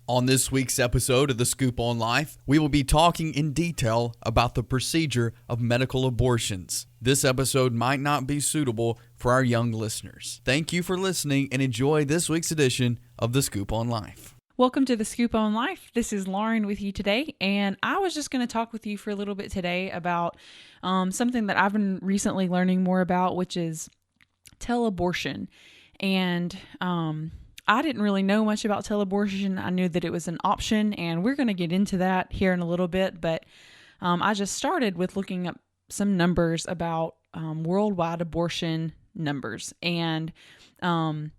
On this week's episode of The Scoop on Life, we will be talking in detail about the procedure of medical abortions. This episode might not be suitable for our young listeners. Thank you for listening and enjoy this week's edition of The Scoop on Life. Welcome to The Scoop on Life. This is Lauren with you today, and I was just going to talk with you for a little bit today about something that I've been recently learning more about, which is Telabortion. And I didn't really know much about Telabortion. I knew that it was an option, and we're going to get into that here in a little bit, but I just started with looking up some numbers about worldwide abortion numbers. And from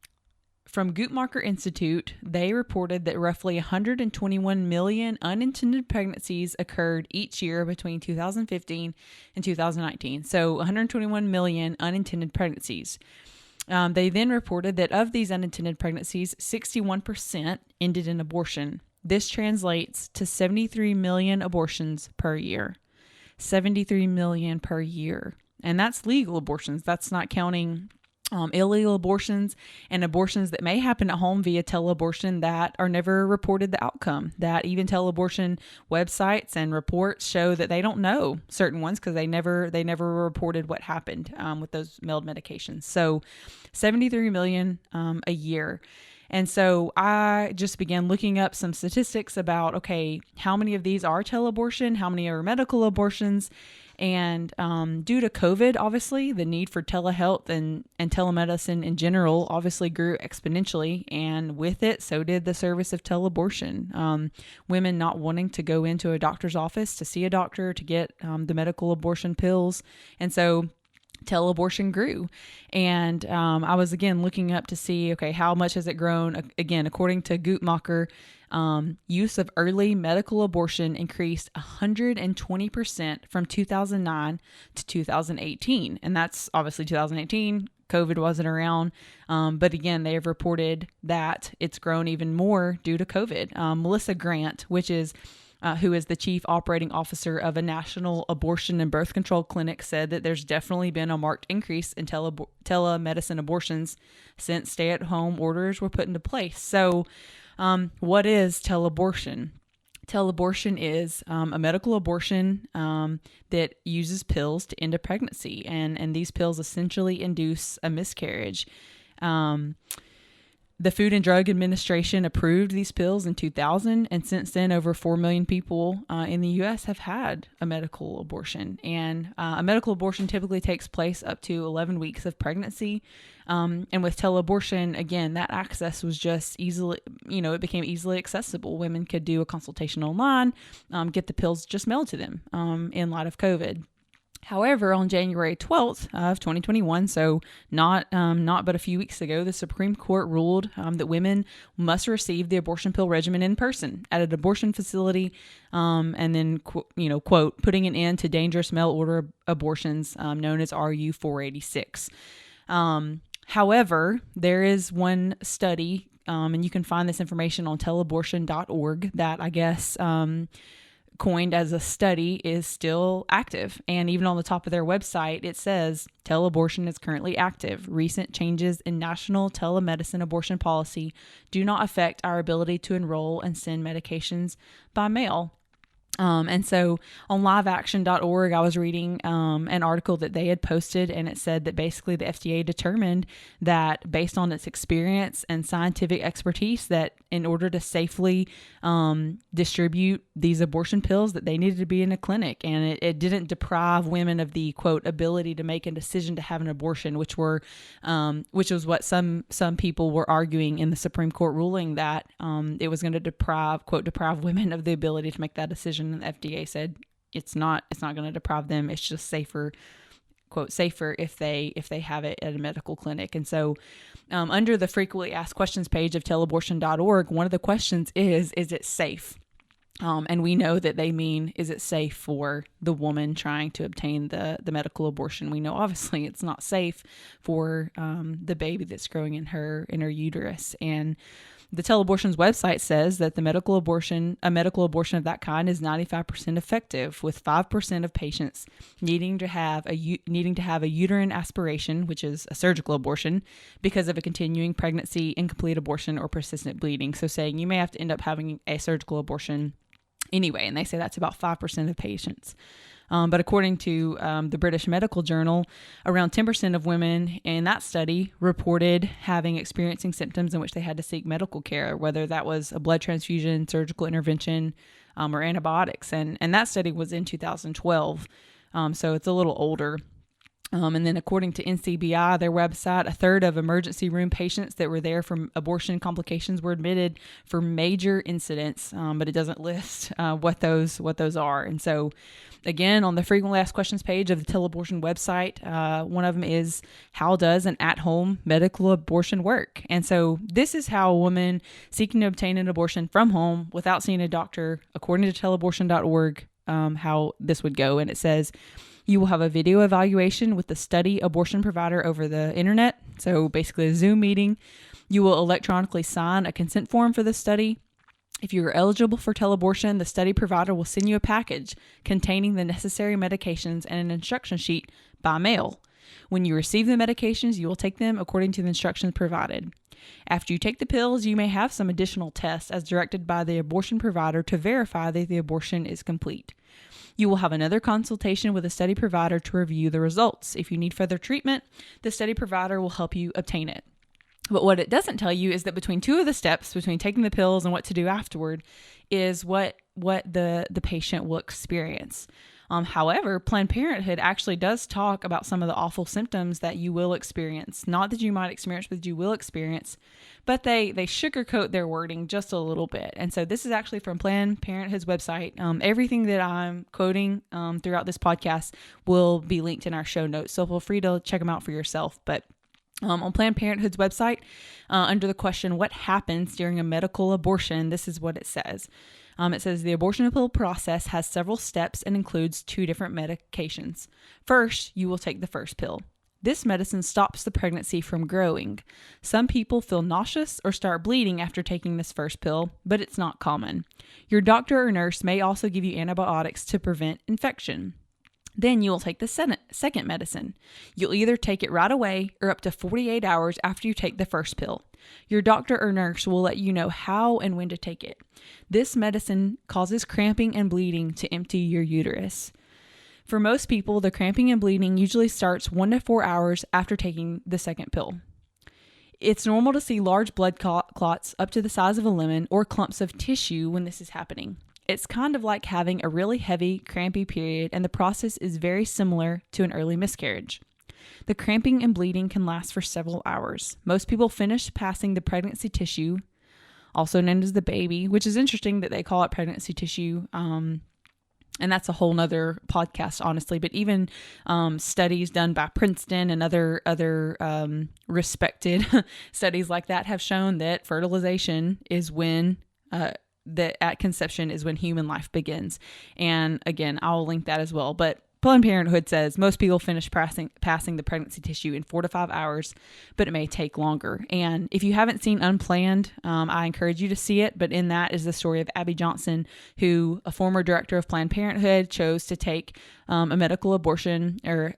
Guttmacher Institute, they reported that roughly 121 million unintended pregnancies occurred each year between 2015 and 2019. So 121 million unintended pregnancies. They then reported that of these unintended pregnancies, 61% ended in abortion. This translates to 73 million abortions per year. 73 million per year. And that's legal abortions. That's not counting illegal abortions and abortions that may happen at home via teleabortion that are never reported the outcome. That even teleabortion websites and reports show that they don't know certain ones because they never reported what happened with those mailed medications. So 73 million a year. And so I just began looking up some statistics about, okay, how many of these are teleabortion? How many are medical abortions? And due to COVID, obviously, the need for telehealth and telemedicine in general obviously grew exponentially. And with it, so did the service of teleabortion. Women not wanting to go into a doctor's office to see a doctor to get the medical abortion pills. And so teleabortion grew. And I was again looking up to see, okay, how much has it grown? Again, according to Guttmacher, use of early medical abortion increased 120% from 2009 to 2018. And that's obviously 2018. COVID wasn't around. But again, they have reported that it's grown even more due to COVID. Melissa Grant, who is the chief operating officer of a national abortion and birth control clinic, said that there's definitely been a marked increase in telemedicine abortions since stay-at-home orders were put into place. So what is teleabortion? Teleabortion is a medical abortion that uses pills to end a pregnancy, and these pills essentially induce a miscarriage. The Food and Drug Administration approved these pills in 2000, and since then, over 4 million people in the U.S. have had a medical abortion. And a medical abortion typically takes place up to 11 weeks of pregnancy. And with teleabortion, again, that access was just easily, it became easily accessible. Women could do a consultation online, get the pills just mailed to them in light of COVID. However, on January 12th of 2021, so not but a few weeks ago, the Supreme Court ruled that women must receive the abortion pill regimen in person at an abortion facility, and then, quote, putting an end to dangerous mail order abortions known as RU 486. However, there is one study, and you can find this information on telabortion.org that I guess coined as a study is still active. And even on the top of their website, it says teleabortion is currently active. Recent changes in national telemedicine abortion policy do not affect our ability to enroll and send medications by mail. And so on liveaction.org, I was reading an article that they had posted, and it said that basically the FDA determined that based on its experience and scientific expertise, that in order to safely distribute these abortion pills, that they needed to be in a clinic, and it didn't deprive women of the, quote, ability to make a decision to have an abortion, which was what some people were arguing in the Supreme Court ruling, that it was going to deprive women of the ability to make that decision. And the FDA said it's not going to deprive them. It's just safer, quote, safer if they have it at a medical clinic. And so under the frequently asked questions page of telabortion.org, one of the questions is it safe? And we know that they mean, is it safe for the woman trying to obtain the medical abortion? We know obviously it's not safe for the baby that's growing in her uterus. And The Telabortion's website says that a medical abortion of that kind is 95% effective, with 5% of patients needing to have a uterine aspiration, which is a surgical abortion, because of a continuing pregnancy, incomplete abortion, or persistent bleeding. So saying you may have to end up having a surgical abortion anyway, and they say that's about 5% of patients. But according to the British Medical Journal, around 10% of women in that study reported experiencing symptoms in which they had to seek medical care, whether that was a blood transfusion, surgical intervention, or antibiotics. And that study was in 2012, so it's a little older. And then according to NCBI, their website, a third of emergency room patients that were there from abortion complications were admitted for major incidents, but it doesn't list what those are. And so, again, on the frequently asked questions page of the Telabortion website, one of them is, how does an at-home medical abortion work? And so this is how a woman seeking to obtain an abortion from home without seeing a doctor, according to telabortion.org, how this would go. And it says, you will have a video evaluation with the study abortion provider over the internet. So basically a Zoom meeting. You will electronically sign a consent form for the study. If you are eligible for teleabortion, the study provider will send you a package containing the necessary medications and an instruction sheet by mail. When you receive the medications, you will take them according to the instructions provided. After you take the pills, you may have some additional tests as directed by the abortion provider to verify that the abortion is complete. You will have another consultation with a study provider to review the results. If you need further treatment, the study provider will help you obtain it. But what it doesn't tell you is that between two of the steps, between taking the pills and what to do afterward, is what the patient will experience. However, Planned Parenthood actually does talk about some of the awful symptoms that you will experience. Not that you might experience, but you will experience. But they sugarcoat their wording just a little bit. And so this is actually from Planned Parenthood's website. Everything that I'm quoting throughout this podcast will be linked in our show notes. So feel free to check them out for yourself. But on Planned Parenthood's website, under the question, what happens during a medical abortion, this is what it says. It says the abortion pill process has several steps and includes 2 different medications. First, you will take the first pill. This medicine stops the pregnancy from growing. Some people feel nauseous or start bleeding after taking this first pill, but it's not common. Your doctor or nurse may also give you antibiotics to prevent infection. Then you will take the second medicine. You'll either take it right away or up to 48 hours after you take the first pill. Your doctor or nurse will let you know how and when to take it. This medicine causes cramping and bleeding to empty your uterus. For most people, the cramping and bleeding usually starts 1 to 4 hours after taking the second pill. It's normal to see large blood clots up to the size of a lemon or clumps of tissue when this is happening. It's kind of like having a really heavy, crampy period, and the process is very similar to an early miscarriage. The cramping and bleeding can last for several hours. Most people finish passing the pregnancy tissue, also known as the baby, which is interesting that they call it pregnancy tissue. And that's a whole nother podcast, honestly. But even studies done by Princeton and other respected studies like that have shown that fertilization is when that at conception is when human life begins. And again, I'll link that as well. But Planned Parenthood says most people finish passing the pregnancy tissue in 4 to 5 hours, but it may take longer. And if you haven't seen Unplanned, I encourage you to see it. But in that is the story of Abby Johnson, who, a former director of Planned Parenthood, chose to take a medical abortion or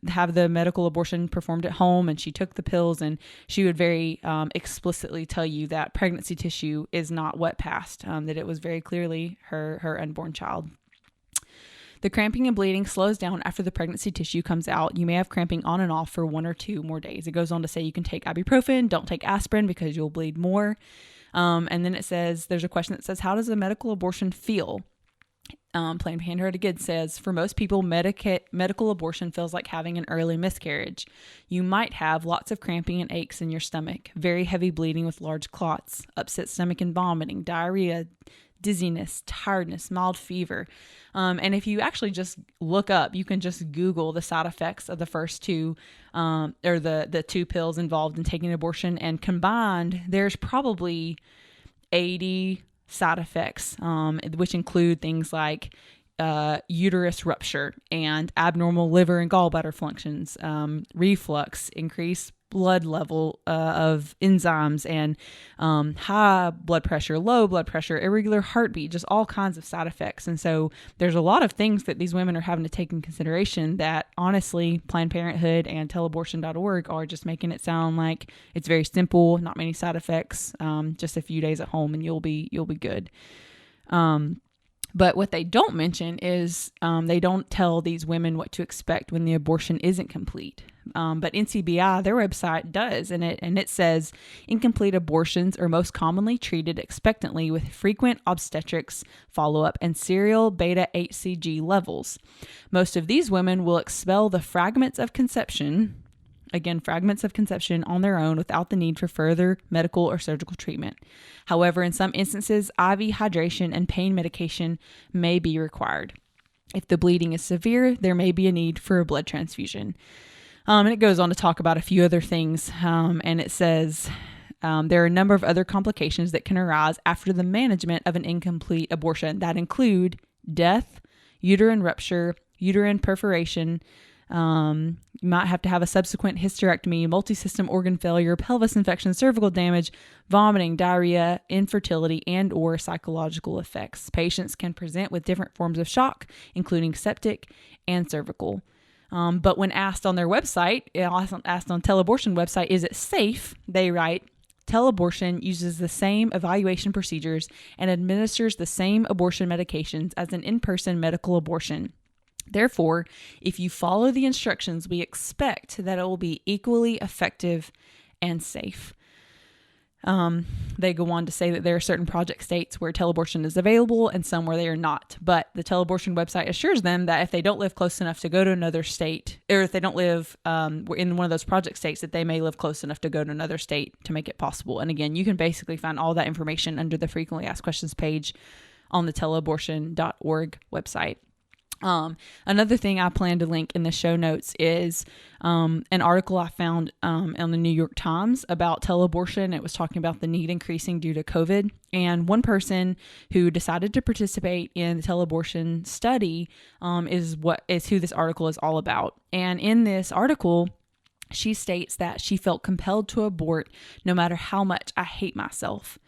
have the medical abortion performed at home. And she took the pills, and she would very explicitly tell you that pregnancy tissue is not what passed, that it was very clearly her unborn child. The cramping and bleeding slows down after the pregnancy tissue comes out. You may have cramping on and off for 1 or 2 more days. It goes on to say you can take ibuprofen, don't take aspirin because you'll bleed more. And then it says, there's a question that says, how does a medical abortion feel? Planned Parenthood again says, for most people, medical abortion feels like having an early miscarriage. You might have lots of cramping and aches in your stomach, very heavy bleeding with large clots, upset stomach and vomiting, diarrhea, dizziness, tiredness, mild fever. And if you actually just look up, you can just Google the side effects of the first 2 or the 2 pills involved in taking abortion, and combined, there's probably 80 side effects, which include things like uterus rupture and abnormal liver and gallbladder functions, reflux, increased blood level of enzymes and high blood pressure, low blood pressure, irregular heartbeat, just all kinds of side effects. And so there's a lot of things that these women are having to take in consideration that honestly Planned Parenthood and Telabortion.org are just making it sound like it's very simple, not many side effects, just a few days at home and you'll be good. But what they don't mention is they don't tell these women what to expect when the abortion isn't complete. But NCBI, their website, does, and it says incomplete abortions are most commonly treated expectantly with frequent obstetrics follow-up and serial beta HCG levels. Most of these women will expel the fragments of conception on their own without the need for further medical or surgical treatment. However, in some instances, IV hydration and pain medication may be required. If the bleeding is severe, there may be a need for a blood transfusion. And it goes on to talk about a few other things. And it says there are a number of other complications that can arise after the management of an incomplete abortion that include death, uterine rupture, uterine perforation. You might have to have a subsequent hysterectomy, multi-system organ failure, pelvis infection, cervical damage, vomiting, diarrhea, infertility, and or psychological effects. Patients can present with different forms of shock, including septic and cervical. But when asked on their website, asked on Telabortion website, is it safe? They write, Telabortion uses the same evaluation procedures and administers the same abortion medications as an in-person medical abortion. Therefore, if you follow the instructions, we expect that it will be equally effective and safe. They go on to say that there are certain project states where teleabortion is available and some where they are not. But the Telabortion website assures them that if they don't live close enough to go to another state, or if they don't live in one of those project states, that they may live close enough to go to another state to make it possible. And again, you can basically find all that information under the frequently asked questions page on the Telabortion.org website. Another thing I plan to link in the show notes is an article I found on the New York Times about teleabortion. It was talking about the need increasing due to COVID. And one person who decided to participate in the teleabortion study is who this article is all about. And in this article, she states that she felt compelled to abort no matter how much I hate myself.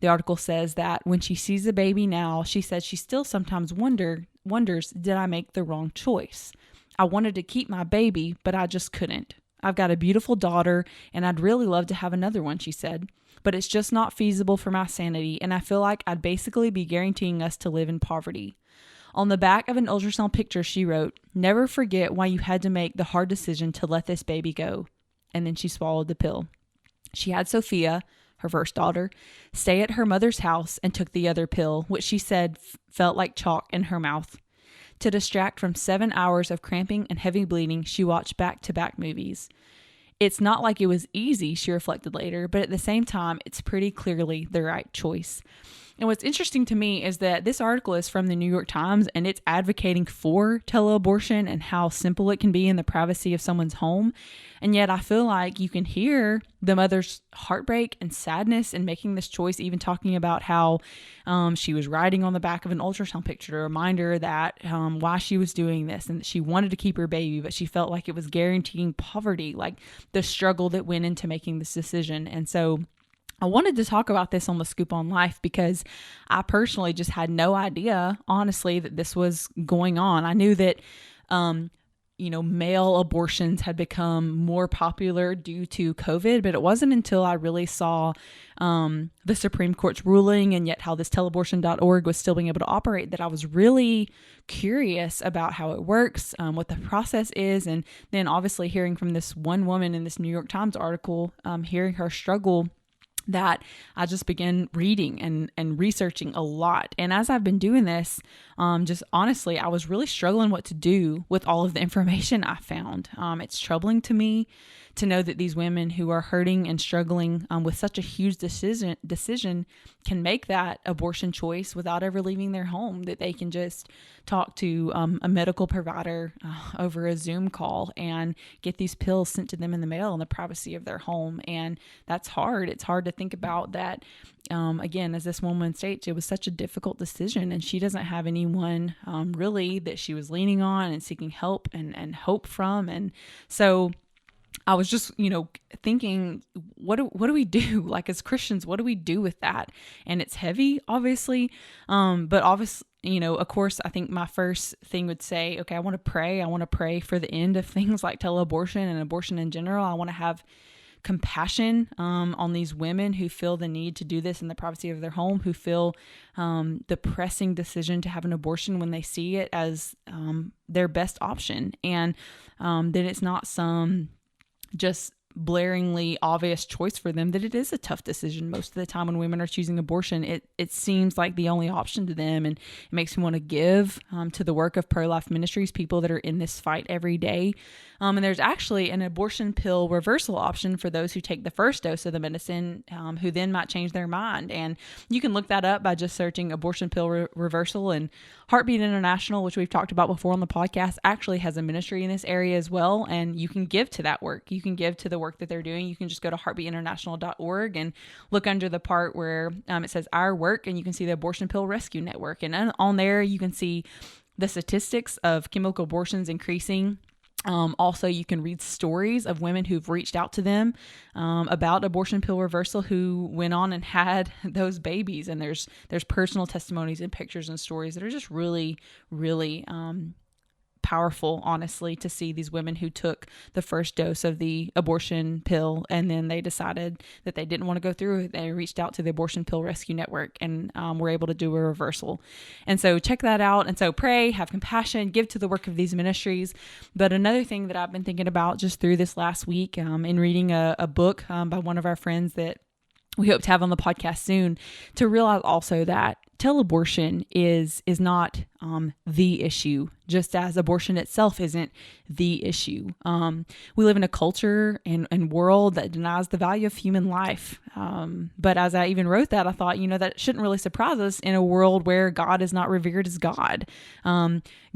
The article says that when she sees a baby now, she says she still sometimes wonders, did I make the wrong choice? I wanted to keep my baby, but I just couldn't. I've got a beautiful daughter, and I'd really love to have another one, she said, but it's just not feasible for my sanity, and I feel like I'd basically be guaranteeing us to live in poverty. On the back of an ultrasound picture, she wrote, never forget why you had to make the hard decision to let this baby go. And then she swallowed the pill. She had Sophia, her first daughter, stay at her mother's house and took the other pill, which she said felt like chalk in her mouth. To distract from 7 hours of cramping and heavy bleeding, she watched back-to-back movies. It's not like it was easy, she reflected later, but at the same time, it's pretty clearly the right choice. And what's interesting to me is that this article is from the New York Times and it's advocating for teleabortion and how simple it can be in the privacy of someone's home. And yet I feel like you can hear the mother's heartbreak and sadness in making this choice, even talking about how she was writing on the back of an ultrasound picture to remind her that why she was doing this and that she wanted to keep her baby, but she felt like it was guaranteeing poverty, like the struggle that went into making this decision. And so I wanted to talk about this on the Scoop on Life because I personally just had no idea, honestly, that this was going on. I knew that, male abortions had become more popular due to COVID, but it wasn't until I really saw the Supreme Court's ruling and yet how this teleabortion.org was still being able to operate that I was really curious about how it works, what the process is. And then obviously hearing from this one woman in this New York Times article, hearing her struggle, that I just began reading and researching a lot. And as I've been doing this, just honestly, I was really struggling what to do with all of the information I found. It's troubling to me to know that these women who are hurting and struggling with such a huge decision can make that abortion choice without ever leaving their home, that they can just talk to a medical provider over a Zoom call and get these pills sent to them in the mail in the privacy of their home. And that's hard. It's hard to think about that. Again, as this woman states, it was such a difficult decision and she doesn't have anyone really that she was leaning on and seeking help and hope from. And so I was just, thinking, what do we do? Like as Christians, what do we do with that? And it's heavy, obviously. But obviously, of course, I think my first thing would say, okay, I want to pray. I want to pray for the end of things like teleabortion and abortion in general. I want to have compassion on these women who feel the need to do this in the privacy of their home, who feel the pressing decision to have an abortion when they see it as their best option. And that it's not some just blaringly obvious choice for them, that it is a tough decision. Most of the time when women are choosing abortion, it seems like the only option to them, and it makes me want to give to the work of pro-life ministries, people that are in this fight every day. And there's actually an abortion pill reversal option for those who take the first dose of the medicine, who then might change their mind. And you can look that up by just searching abortion pill reversal. And Heartbeat International, which we've talked about before on the podcast, actually has a ministry in this area as well. And you can give to that work. You can give to the work that they're doing. You can just go to heartbeatinternational.org and look under the part where it says our work, and you can see the Abortion Pill Rescue Network. And on there, you can see the statistics of chemical abortions increasing. Also, you can read stories of women who've reached out to them about abortion pill reversal, who went on and had those babies. And there's personal testimonies and pictures and stories that are just really, really powerful, honestly, to see these women who took the first dose of the abortion pill and then they decided that they didn't want to go through it. They reached out to the Abortion Pill Rescue Network and were able to do a reversal. And so check that out. And so pray, have compassion, give to the work of these ministries. But another thing that I've been thinking about just through this last week in reading a book by one of our friends that we hope to have on the podcast soon, to realize also that teleabortion is not the issue, just as abortion itself isn't the issue. We live in a culture and world that denies the value of human life. But as I even wrote that, I thought, that shouldn't really surprise us in a world where God is not revered as God.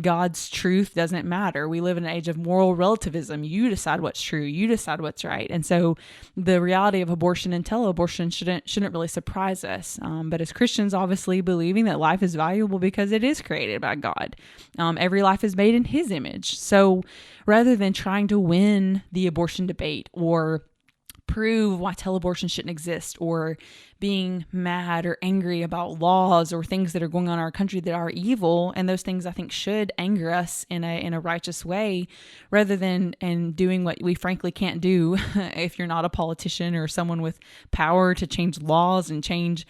God's truth doesn't matter. We live in an age of moral relativism. You decide what's true. You decide what's right. And so the reality of abortion and teleabortion shouldn't really surprise us. But as Christians, obviously believing that life is valuable because it is created by God. Every life is made in His image. So rather than trying to win the abortion debate or prove why teleabortion shouldn't exist, or being mad or angry about laws or things that are going on in our country that are evil, and those things I think should anger us in a righteous way, rather than doing what we frankly can't do if you're not a politician or someone with power to change laws and change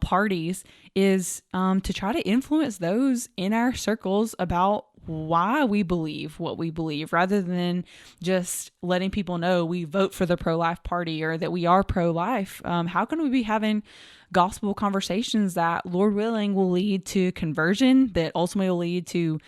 parties, is to try to influence those in our circles about why we believe what we believe, rather than just letting people know we vote for the pro-life party or that we are pro-life. How can we be having gospel conversations that, Lord willing, will lead to conversion, that ultimately will lead to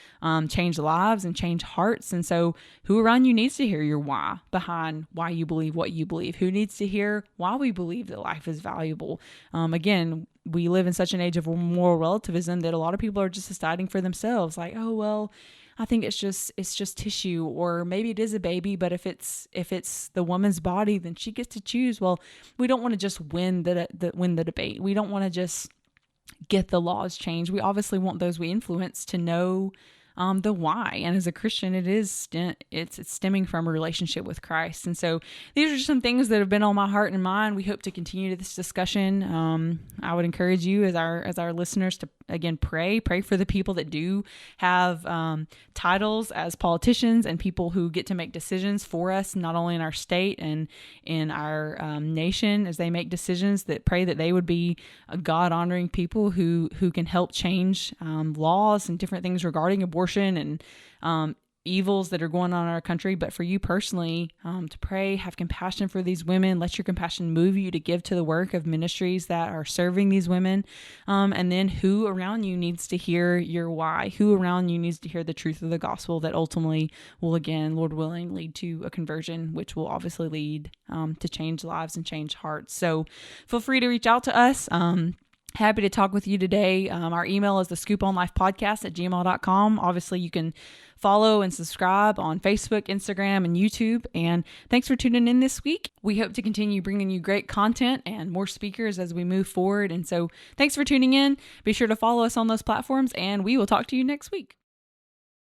change lives and change hearts? And so who around you needs to hear your why behind why you believe what you believe? Who needs to hear why we believe that life is valuable? Again, we live in such an age of moral relativism that a lot of people are just deciding for themselves, like, oh, well, I think it's just tissue, or maybe it is a baby, but if it's the woman's body, then she gets to choose. Well, we don't want to just win the debate. We don't want to just get the laws changed. We obviously want those we influence to know the why. And as a Christian, it's stemming from a relationship with Christ. And so these are just some things that have been on my heart and mind. We hope to continue this discussion. I would encourage you as our listeners to, again, pray for the people that do have titles as politicians and people who get to make decisions for us, not only in our state and in our nation, as they make decisions, that pray that they would be God-honoring people who can help change laws and different things regarding abortion and evils that are going on in our country. But for you personally, to pray, have compassion for these women, let your compassion move you to give to the work of ministries that are serving these women. And then who around you needs to hear your why? Who around you needs to hear the truth of the gospel that ultimately will, again, Lord willing, lead to a conversion, which will obviously lead to change lives and change hearts. So feel free to reach out to us. Happy to talk with you today. Our email is thescooponlifepodcast@gmail.com. Obviously, you can follow and subscribe on Facebook, Instagram, and YouTube. And thanks for tuning in this week. We hope to continue bringing you great content and more speakers as we move forward. And so thanks for tuning in. Be sure to follow us on those platforms, and we will talk to you next week.